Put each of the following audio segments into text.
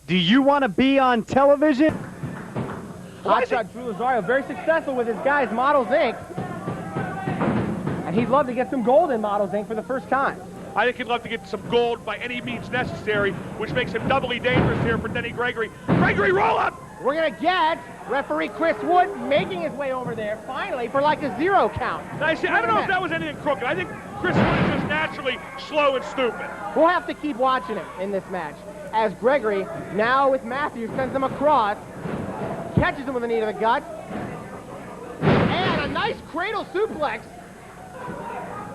Do you want to be on television? Hot shot Drew Lazario, very successful with his guys, Models Inc. And he'd love to get some gold in Models Inc. for the first time. I think he'd love to get some gold by any means necessary, which makes him doubly dangerous here for Denny Gregory. Gregory, roll up! We're going to get referee Chris Wood making his way over there, finally, for like a 0 count. Now, I don't know if that was anything crooked. I think Chris Wood is just naturally slow and stupid. We'll have to keep watching him in this match. As Gregory, now with Matthews, sends him across, catches him with a knee to the gut, and a nice cradle suplex.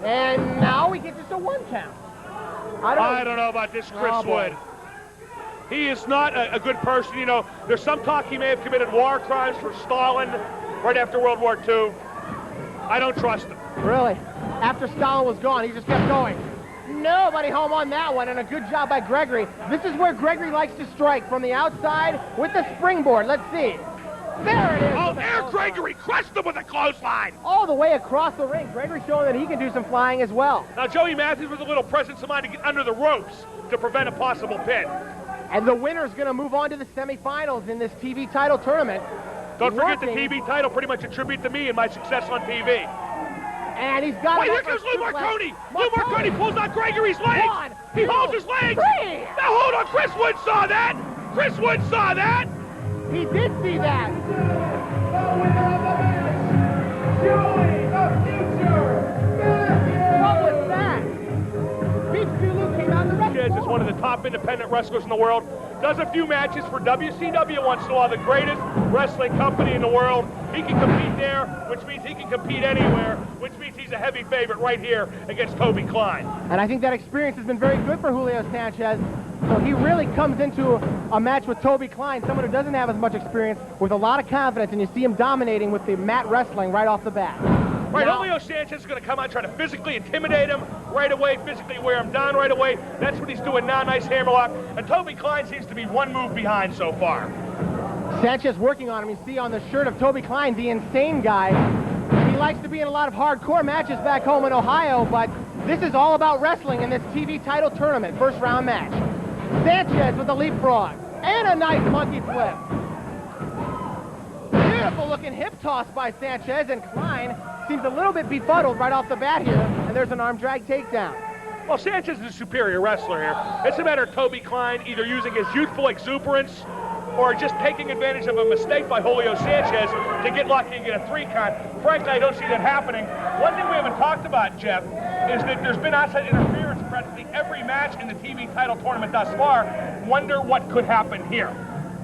And now we get just a 1 count. I don't know about this Chris Wood. He is not a good person. You know, there's some talk he may have committed war crimes for Stalin right after World War II. I don't trust him. Really? After Stalin was gone, he just kept going. Nobody home on that one, and a good job by Gregory. This is where Gregory likes to strike, from the outside with the springboard. Let's see. There it is. Oh, there Gregory crushed him with a clothesline. All the way across the ring. Gregory showing that he can do some flying as well. Now, Joey Matthews with a little presence of mind to get under the ropes to prevent a possible pin. And the winner is going to move on to the semifinals in this TV title tournament. Don't forget the TV title, pretty much a tribute to me and my success on TV. And he's got... Wait, here comes Lou Marconi! Lou Marconi pulls out Gregory's legs! 1, he 2, holds his legs! 3. Now hold on, Chris Wood saw that! Chris Wood saw that! He did see that! What was that? Beef Zulu came out in the wrestling. Sanchez is one of the top independent wrestlers in the world. Does a few matches for WCW once in a while, the greatest wrestling company in the world. He can compete there, which means he can compete anywhere, which means he's a heavy favorite right here against Toby Klein. And I think that experience has been very good for Julio Sanchez. So he really comes into a match with Toby Klein, someone who doesn't have as much experience, with a lot of confidence, and you see him dominating with the mat wrestling right off the bat. Right, Julio Sanchez is going to come out and try to physically intimidate him right away, physically wear him down right away. That's what he's doing now, nice hammerlock. And Toby Klein seems to be one move behind so far. Sanchez working on him. You see on the shirt of Toby Klein, the insane guy. He likes to be in a lot of hardcore matches back home in Ohio, but this is all about wrestling in this TV title tournament, first round match. Sanchez with a leapfrog and a nice monkey flip. Beautiful looking hip toss by Sanchez, and Klein seems a little bit befuddled right off the bat here, and there's an arm drag takedown. Well, Sanchez is a superior wrestler here. It's a matter of Toby Klein either using his youthful exuberance or just taking advantage of a mistake by Julio Sanchez to get lucky and get a 3 count. Frankly, I don't see that happening. One thing we haven't talked about, Jeff, is that there's been outside interference practically every match in the TV title tournament thus far. Wonder what could happen here.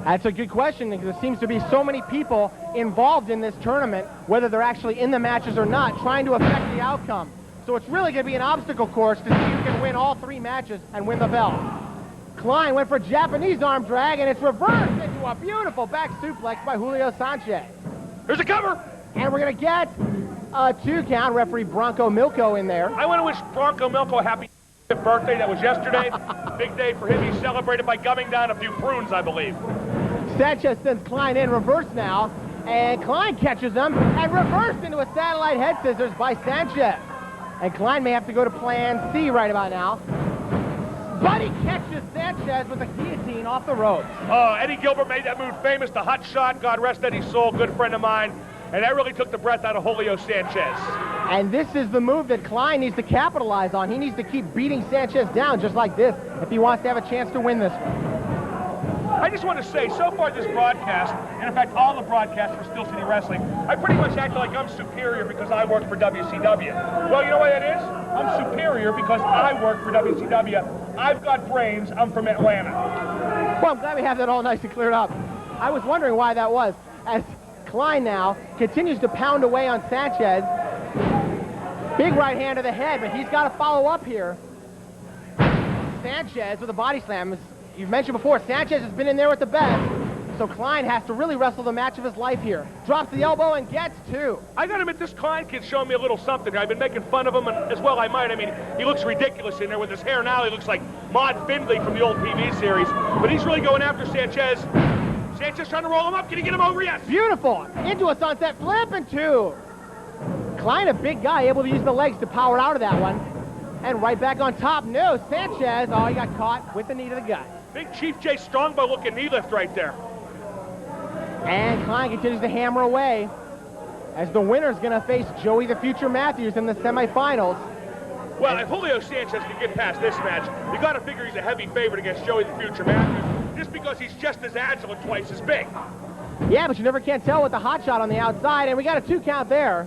That's a good question, because there seems to be so many people involved in this tournament, whether they're actually in the matches or not, trying to affect the outcome. So it's really going to be an obstacle course to see who can win all 3 matches and win the belt. Klein went for Japanese arm drag, and it's reversed into a beautiful back suplex by Julio Sanchez. Here's a cover. And we're going to get a 2 count. Referee Bronco Milko in there. I want to wish Bronco Milko a happy birthday. That was yesterday. Big day for him. He celebrated by gumming down a few prunes, I believe. Sanchez sends Klein in reverse now, and Klein catches him and reversed into a satellite head scissors by Sanchez. And Klein may have to go to plan C right about now. But he catches Sanchez with a guillotine off the ropes. Oh, Eddie Gilbert made that move famous, the hot shot. God rest Eddie's soul, good friend of mine. And that really took the breath out of Julio Sanchez. And this is the move that Klein needs to capitalize on. He needs to keep beating Sanchez down just like this if he wants to have a chance to win this one. I just want to say, so far this broadcast, and in fact all the broadcasts for Steel City Wrestling, I pretty much act like I'm superior because I work for WCW. Well, you know why that is? I'm superior because I work for WCW. I've got brains. I'm from Atlanta. Well, I'm glad we have that all nice and cleared up. I was wondering why that was. As Klein now continues to pound away on Sanchez. Big right hand to the head, but he's got to follow up here. Sanchez with a body slam. As you've mentioned before, Sanchez has been in there with the best. So Klein has to really wrestle the match of his life here. Drops the elbow and gets 2. I got to admit, this Klein kid's showing me a little something here. I've been making fun of him, and as well I might. I mean, he looks ridiculous in there with his hair now. He looks like Maude Findlay from the old TV series. But he's really going after Sanchez. Sanchez trying to roll him up. Can he get him over? Yes. Beautiful. Into a sunset flip and 2. Klein, a big guy, able to use the legs to power out of that one. And right back on top. No, Sanchez. Oh, he got caught with the knee to the gut. Big Chief J Strongbow looking knee lift right there. And Klein continues to hammer away as the winner's going to face Joey the Future Matthews in the semifinals. Well, if Julio Sanchez can get past this match, you got to figure he's a heavy favorite against Joey the Future Matthews, just because he's just as agile and twice as big. Yeah, but you never can tell with the hot shot on the outside, and we got a 2 count there.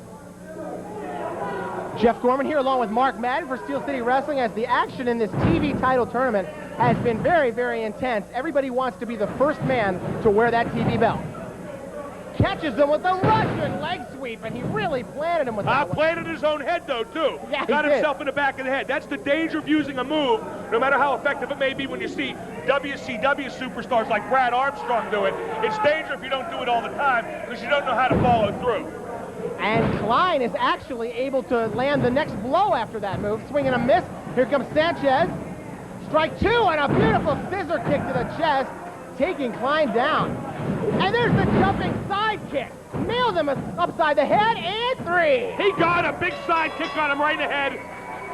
Jeff Gorman here along with Mark Madden for Steel City Wrestling, as the action in this TV title tournament has been very, very intense. Everybody wants to be the first man to wear that TV belt. Catches him with a Russian leg sweep, and he really planted him with that one. Planted his own head, though, too. Yeah, Got himself in the back of the head. That's the danger of using a move, no matter how effective it may be when you see WCW superstars like Brad Armstrong do it. It's danger if you don't do it all the time, because you don't know how to follow through. And Klein is actually able to land the next blow after that move. Swinging a miss. Here comes Sanchez. Strike 2 and a beautiful scissor kick to the chest, taking Klein down. And there's the jumping side kick. Nailed him upside the head, and 3. He got a big side kick on him right in the head.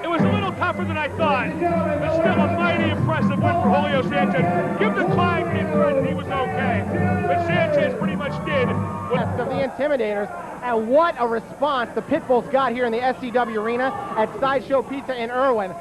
It was a little tougher than I thought, but still a mighty impressive win for Julio Sanchez. Give the Klein kid credit, he was okay. But Sanchez pretty much did. Of the Intimidators, and what a response the Pitbulls got here in the SCW Arena at Sideshow Pizza in Irwin.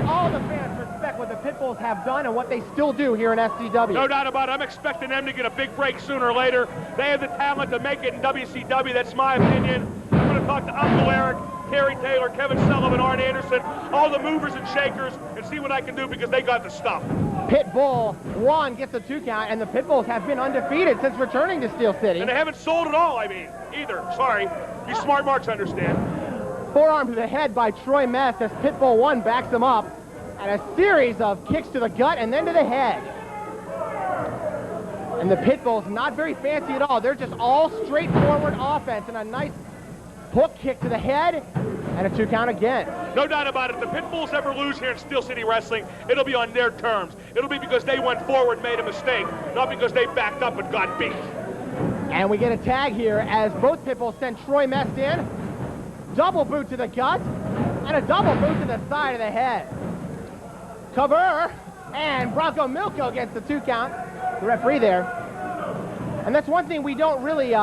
All the fans respect what the Pitbulls have done and what they still do here in SCW. No doubt about it. I'm expecting them to get a big break sooner or later. They have the talent to make it in WCW. That's my opinion. I'm going to talk to Uncle Eric, Terry Taylor, Kevin Sullivan, Arn Anderson, all the movers and shakers, and see what I can do, because they got the stuff. Pitbull 1 gets a 2 count, and the Pitbulls have been undefeated since returning to Steel City. And they haven't sold at all, either. Sorry. You smart marks understand. Forearm to the head by Troy Mest as Pitbull 1 backs him up, and a series of kicks to the gut and then to the head. And the Pitbulls not very fancy at all. They're just all straightforward offense, and a nice hook kick to the head and a 2 count again. No doubt about it. If the Pitbulls ever lose here in Steel City Wrestling, it'll be on their terms. It'll be because they went forward and made a mistake, not because they backed up and got beat. And we get a tag here as both Pitbulls send Troy Mest in. Double boot to the gut and a double boot to the side of the head. Cover, and Bronco Milko gets the 2 count. The referee there. And that's one thing we don't really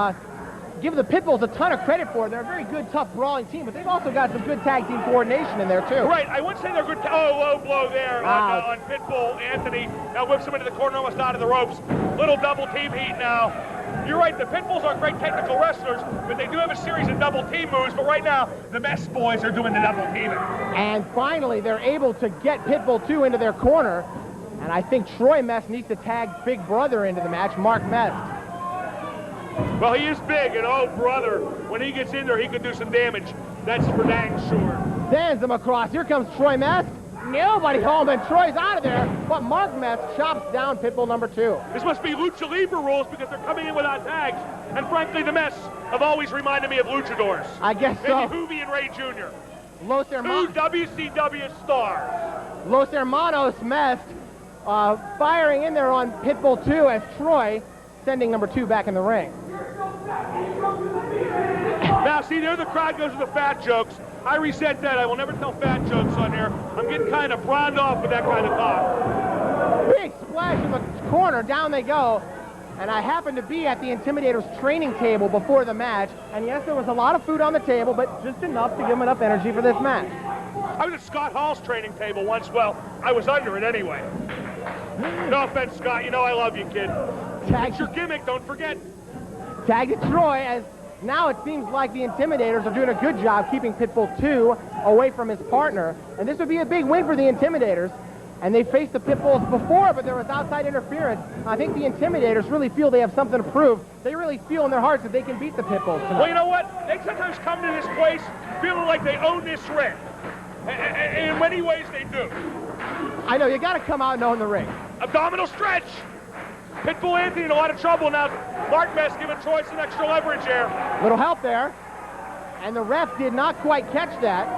give the Pitbulls a ton of credit for. They're a very good, tough, brawling team, but they've also got some good tag team coordination in there, too. Right, I wouldn't say they're good. Low blow there on Pitbull. Anthony now whips him into the corner, almost out of the ropes. Little double team heat now. You're right, the Pitbulls aren't great technical wrestlers, but they do have a series of double team moves, but right now, the Mest boys are doing the double teaming. And finally, they're able to get Pitbull 2 into their corner, and I think Troy Mest needs to tag Big Brother into the match, Mark Mest. Well, he is big, and oh, brother, when he gets in there, he could do some damage. That's for dang sure. Sends him across. Here comes Troy Mest. Nobody home, and Troy's out of there, but Mark Mest chops down Pitbull number 2. This must be Lucha Libre rules, because they're coming in without tags, and frankly, the Mest have always reminded me of luchadors. I guess so. Maybe Hoovy and Ray Jr. Los Two WCW stars. Los Hermanos Mest firing in there on Pitbull 2 as Troy sending number 2 back in the ring. Now, see, there the crowd goes to the fat jokes. I reset that. I will never tell fat jokes on here. I'm getting kind of browned off with that kind of talk. Big splash in the corner. Down they go. And I happened to be at the Intimidators training table before the match. And yes, there was a lot of food on the table, but just enough to give them enough energy for this match. I was at Scott Hall's training table once. Well, I was under it anyway. No offense, Scott. You know I love you, kid. It's your gimmick, don't forget. Tag to Troy, as now it seems like the Intimidators are doing a good job keeping Pitbull 2 away from his partner. And this would be a big win for the Intimidators. And they faced the Pitbulls before, but there was outside interference. I think the Intimidators really feel they have something to prove. They really feel in their hearts that they can beat the Pitbulls tonight. Well, you know what? They sometimes come to this place feeling like they own this ring. And in many ways, they do. I know, you got to come out and own the ring. Abdominal stretch. Pitbull Anthony in a lot of trouble now. Mark Mest giving Troy some extra leverage here. Little help there. And the ref did not quite catch that.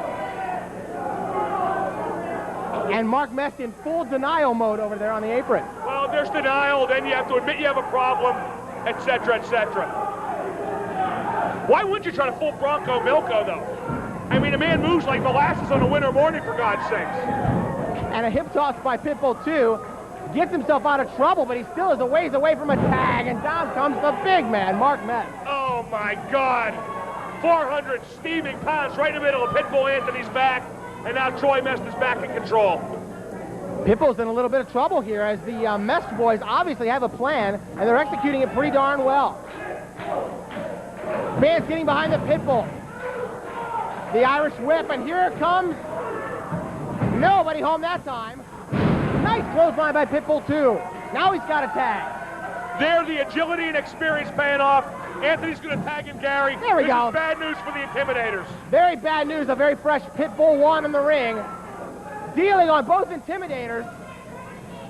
And Mark Mest in full denial mode over there on the apron. Well, if there's denial, then you have to admit you have a problem, etc., etc. Why wouldn't you try to full Bronco Milko, though? I mean, a man moves like molasses on a winter morning, for God's sakes. And a hip toss by Pitbull 2. gets himself out of trouble, but he still is a ways away from a tag, and down comes the big man, Mark Mest. Oh, my God. 400 steaming pounds right in the middle of Pitbull Anthony's back, and now Troy Mest is back in control. Pitbull's in a little bit of trouble here as the Mest boys obviously have a plan, and they're executing it pretty darn well. Fans getting behind the Pitbull. The Irish whip, and here it comes. Nobody home that time. Nice clothesline by Pitbull, too. Now he's got a tag. There, the agility and experience paying off. Anthony's going to tag in Gary. There we This go. is bad news for the Intimidators. Very bad news, a very fresh Pitbull 1 in the ring. Dealing on both Intimidators.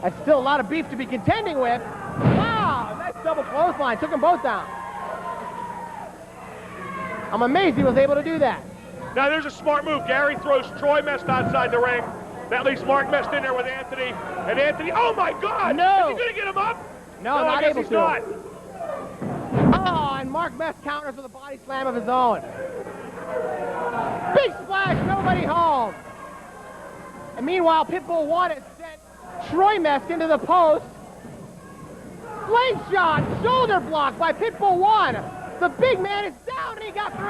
That's still a lot of beef to be contending with. Wow, nice double clothesline. Took them both down. I'm amazed he was able to do that. Now, there's a smart move. Gary throws Troy Mest outside the ring. That leaves Mark Mest in there with Anthony. And Anthony, oh, my God! No. Is he going to get him up? No, I not guess able he's to. not. Oh, and Mark Mest counters with a body slam of his own. Big splash, nobody home. And meanwhile, Pitbull 1 has sent Troy Mest into the post. Slingshot, shoulder block by Pitbull 1. The big man is down, and he got 3.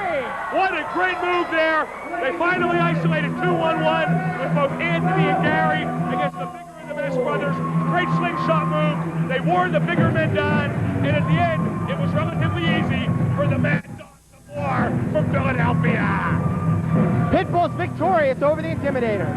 What a great move there. They finally isolated 2-1-1 with both Anthony and Gary against the bigger and the Mest brothers. Great slingshot move. They wore the bigger men down, and at the end, it was relatively easy for the Mad Dogs of War from Philadelphia. Pitbull's victorious over the Intimidators.